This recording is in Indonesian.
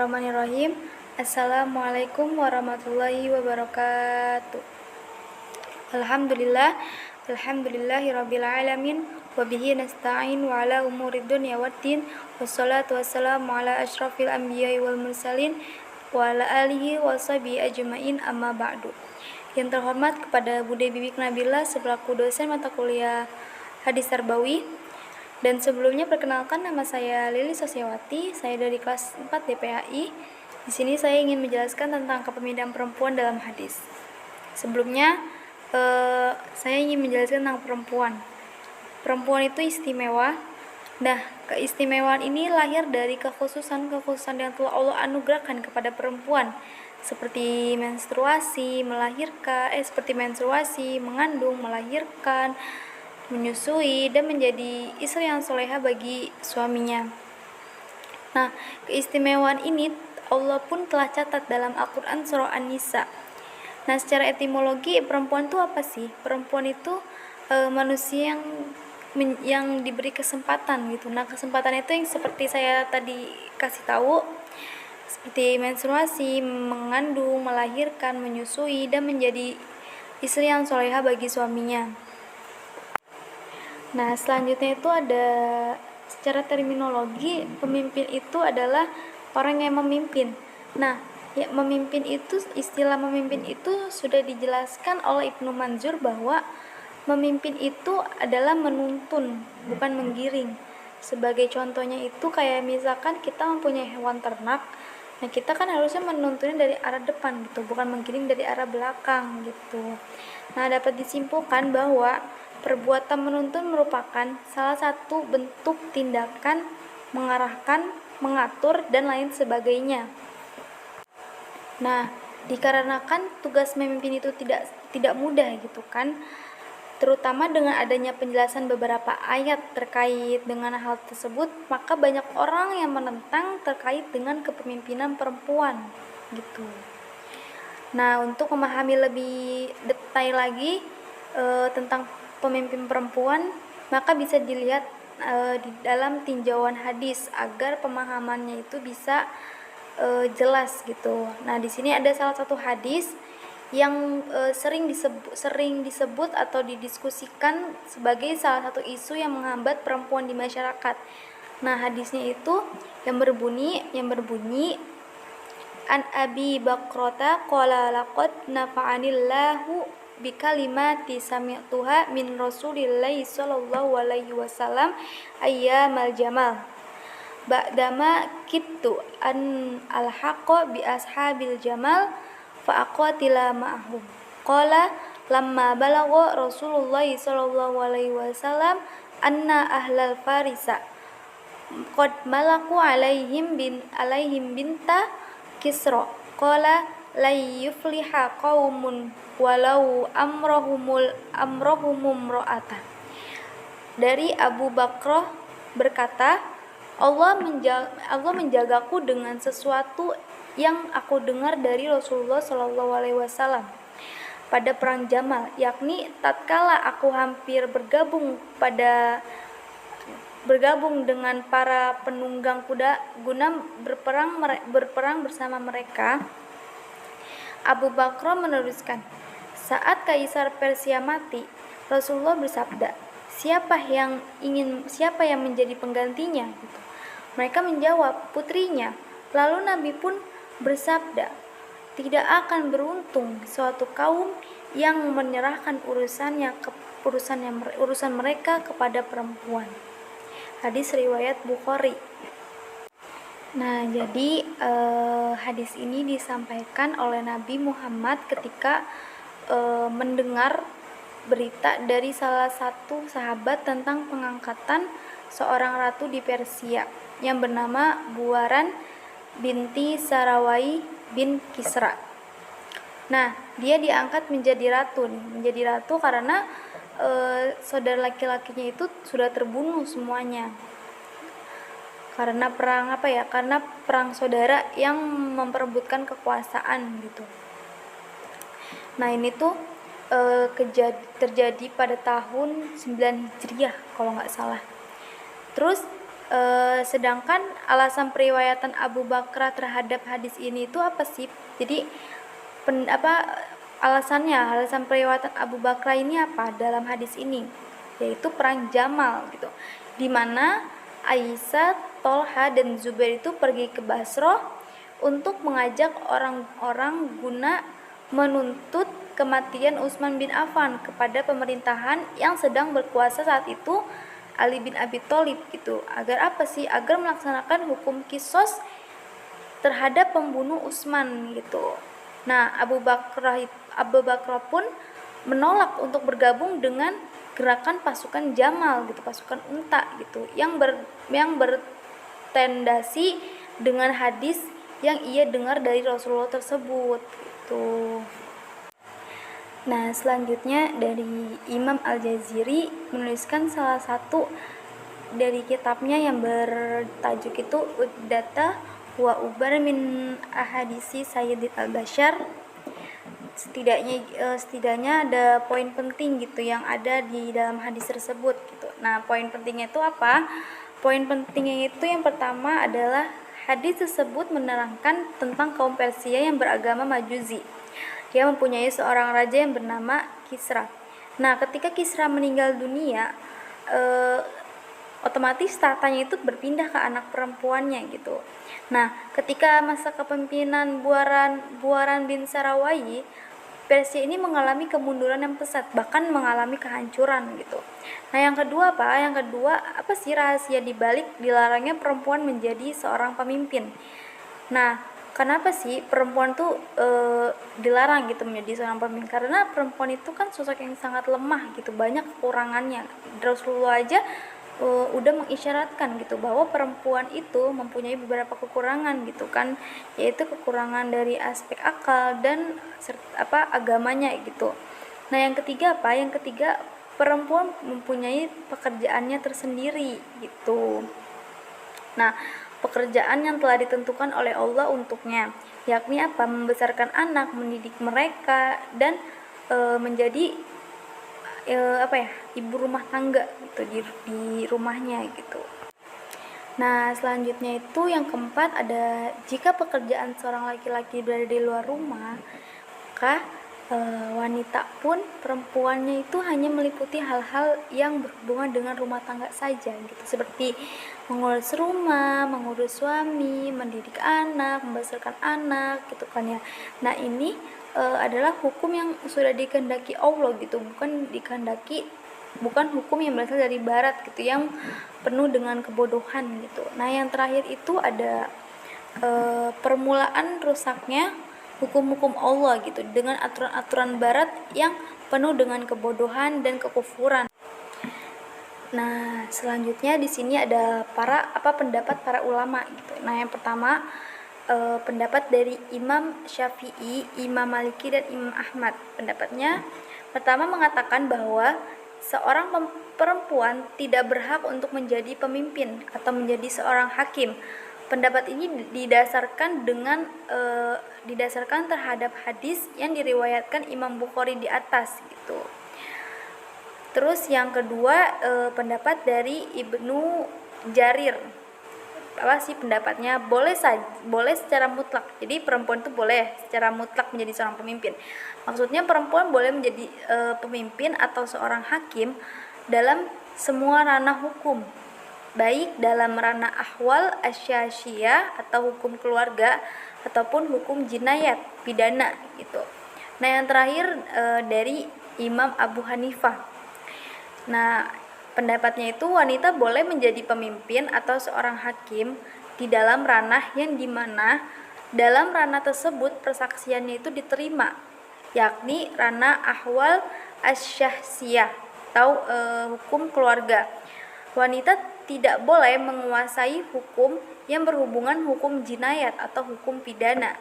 Bismillahirrahmanirrahim. Assalamualaikum warahmatullahi wabarakatuh. Alhamdulillah, alhamdulillahirabbil alamin, wa bihi nasta'in wa ala umurid dunya waddin, wassalatu wassalamu ala asyrafil anbiya'i wal mursalin wa ala alihi wa sahbihi ajmain, amma ba'du. Yang terhormat kepada Bude Bibik Nabila selaku dosen mata kuliah Hadis Tarbawi. Dan sebelumnya perkenalkan, nama saya Lili Sosiawati, saya dari kelas 4 DPAI. Di sini saya ingin menjelaskan tentang kepemimpinan perempuan dalam hadis. Sebelumnya saya ingin menjelaskan tentang perempuan. Perempuan itu istimewa. Nah, keistimewaan ini lahir dari kekhususan yang telah Allah anugerahkan kepada perempuan, seperti menstruasi, mengandung, melahirkan, menyusui, dan menjadi istri yang soleha bagi suaminya. Nah, keistimewaan ini Allah pun telah catat dalam Al-Quran surah An-Nisa. Nah, secara etimologi, perempuan itu apa sih? Perempuan itu manusia yang diberi kesempatan gitu. Nah, kesempatan itu yang seperti saya tadi kasih tahu, seperti menstruasi, mengandung, melahirkan, menyusui, dan menjadi istri yang soleha bagi suaminya. Nah, selanjutnya itu ada secara terminologi, pemimpin itu adalah orang yang memimpin. Nah, ya, istilah memimpin itu sudah dijelaskan oleh Ibnu Manzur bahwa memimpin itu adalah menuntun, bukan menggiring. Sebagai contohnya itu kayak misalkan kita mempunyai hewan ternak, nah kita kan harusnya menuntunnya dari arah depan gitu, bukan menggiring dari arah belakang gitu. Nah, dapat disimpulkan bahwa perbuatan menuntun merupakan salah satu bentuk tindakan mengarahkan, mengatur, dan lain sebagainya. Nah, dikarenakan tugas memimpin itu tidak mudah gitu kan, terutama dengan adanya penjelasan beberapa ayat terkait dengan hal tersebut, maka banyak orang yang menentang terkait dengan kepemimpinan perempuan gitu. Nah, untuk memahami lebih detail lagi tentang pemimpin perempuan, maka bisa dilihat di dalam tinjauan hadis agar pemahamannya itu bisa jelas gitu. Nah, di sini ada salah satu hadis yang sering disebut atau didiskusikan sebagai salah satu isu yang menghambat perempuan di masyarakat. Nah, hadisnya itu yang berbunyi An Abi Bakrata qala laqad nafa'anillahu bikalimati sami'tuha min Rasulillahi sallallahu alaihi wasallam ayyamal jamal ba'dama kittu an alhaqa bi ashabil jamal fa aqwatila ma'ahum qala lamma balagha Rasulullahi sallallahu alaihi wasallam anna ahlal farisa qad malaku alaihim binta Kisra qala la yufliha qaumun walau amrohumum ro'ata. Dari Abu Bakrah berkata, Allah menjagaku dengan sesuatu yang aku dengar dari Rasulullah Shallallahu Alaihi Wasallam pada perang Jamal, yakni tatkala aku hampir bergabung dengan para penunggang kuda guna berperang bersama mereka. Abu Bakrah meneruskan, saat Kaisar Persia mati, Rasulullah bersabda, siapa yang menjadi penggantinya? Gitu. Mereka menjawab, putrinya. Lalu Nabi pun bersabda, tidak akan beruntung suatu kaum yang menyerahkan urusan mereka kepada perempuan. Hadis riwayat Bukhari. Nah, jadi hadis ini disampaikan oleh Nabi Muhammad ketika mendengar berita dari salah satu sahabat tentang pengangkatan seorang ratu di Persia yang bernama Buaran binti Sarawai bin Kisra. Nah, dia diangkat menjadi ratu karena saudara laki-lakinya itu sudah terbunuh semuanya. Karena perang saudara yang memperebutkan kekuasaan gitu. Nah, ini tuh terjadi pada tahun 9 Hijriah kalau nggak salah. Terus sedangkan alasan periwayatan Abu Bakar terhadap hadis ini itu apa sih? Jadi alasan periwayatan Abu Bakar ini apa dalam hadis ini? Yaitu perang Jamal gitu. Di mana Aisyah, Tolha dan Zubair itu pergi ke Basrah untuk mengajak orang-orang guna menuntut kematian Utsman bin Affan kepada pemerintahan yang sedang berkuasa saat itu, Ali bin Abi Thalib gitu. Agar apa sih? Agar melaksanakan hukum qisas terhadap pembunuh Utsman gitu. Nah, Abu Bakar pun menolak untuk bergabung dengan gerakan pasukan Jamal gitu, pasukan unta gitu, yang bertendasi dengan hadis yang ia dengar dari Rasulullah tersebut gitu. Nah, selanjutnya dari Imam Al-Jaziri menuliskan salah satu dari kitabnya yang bertajuk itu Uddata wa Ubar min Ahadisi Sayyidil Al-Bashar. Setidaknya ada poin penting gitu yang ada di dalam hadis tersebut gitu. Nah, poin pentingnya itu apa? Poin pentingnya itu yang pertama adalah hadis tersebut menerangkan tentang kaum Persia yang beragama Majusi. Dia mempunyai seorang raja yang bernama Kisra. Nah, ketika Kisra meninggal dunia, otomatis tatanya itu berpindah ke anak perempuannya gitu. Nah, ketika masa kepemimpinan Buaran bin Sarawai, Persia ini mengalami kemunduran yang pesat, bahkan mengalami kehancuran gitu. Nah, yang kedua apa sih rahasia dibalik dilarangnya perempuan menjadi seorang pemimpin? Nah, kenapa sih perempuan tuh dilarang gitu menjadi seorang pemimpin? Karena perempuan itu kan sosok yang sangat lemah gitu, banyak kekurangannya. Rasulullah aja udah mengisyaratkan gitu bahwa perempuan itu mempunyai beberapa kekurangan gitu kan, yaitu kekurangan dari aspek akal dan agamanya gitu. Nah, yang ketiga perempuan mempunyai pekerjaannya tersendiri gitu. Nah, pekerjaan yang telah ditentukan oleh Allah untuknya, yakni membesarkan anak, mendidik mereka, dan menjadi ibu rumah tangga gitu di rumahnya gitu. Nah, selanjutnya itu yang keempat ada jika pekerjaan seorang laki-laki berada di luar rumah, maka wanita pun perempuannya itu hanya meliputi hal-hal yang berhubungan dengan rumah tangga saja gitu, seperti mengurus rumah, mengurus suami, mendidik anak, membesarkan anak gitu kan ya. Nah, ini adalah hukum yang sudah dikehendaki Allah gitu, bukan hukum yang berasal dari barat gitu yang penuh dengan kebodohan gitu. Nah, yang terakhir itu ada permulaan rusaknya hukum-hukum Allah gitu dengan aturan-aturan barat yang penuh dengan kebodohan dan kekufuran. Nah, selanjutnya di sini ada pendapat para ulama gitu. Nah, yang pertama pendapat dari Imam Syafi'i, Imam Maliki, dan Imam Ahmad. Pendapatnya pertama mengatakan bahwa seorang perempuan tidak berhak untuk menjadi pemimpin atau menjadi seorang hakim. Pendapat ini didasarkan terhadap hadis yang diriwayatkan Imam Bukhari di atas gitu. Terus yang kedua pendapat dari Ibnu Jarir. Apa sih pendapatnya? Boleh secara mutlak. Jadi perempuan itu boleh secara mutlak menjadi seorang pemimpin. Maksudnya perempuan boleh menjadi pemimpin atau seorang hakim dalam semua ranah hukum, baik dalam ranah ahwal asyasiyah atau hukum keluarga ataupun hukum jinayat pidana gitu. Nah, yang terakhir dari Imam Abu Hanifah. Nah, pendapatnya itu wanita boleh menjadi pemimpin atau seorang hakim di dalam ranah yang dimana dalam ranah tersebut persaksiannya itu diterima, yakni ranah ahwal asyahsiyah atau hukum keluarga. Wanita tidak boleh menguasai hukum yang berhubungan hukum jinayat atau hukum pidana.